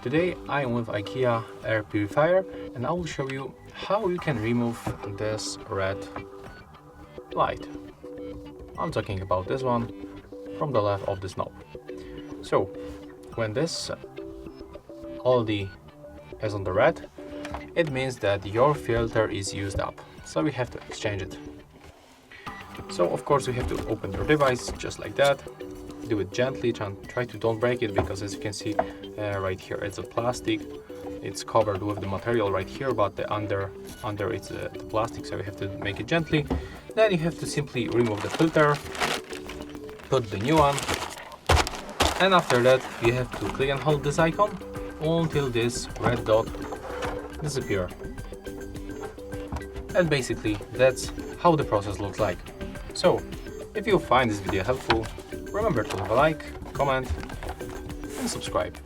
Today I am with IKEA air purifier and I will show you how you can remove this red light. I'm talking about this one from the left of this knob. So when this LED is on the red, it means that your filter is used up, so we have to exchange it. So of course we have to open your device just like that. Do it gently, try to don't break it, because as you can see right here it's a plastic. It's covered with the material right here, but the under it's the plastic, so you have to make it gently. Then you have to simply remove the filter, put the new one, and after that you have to click and hold this icon until this red dot disappear. And basically that's how the process looks like. So if you find this video helpful, remember to leave a like, comment and subscribe.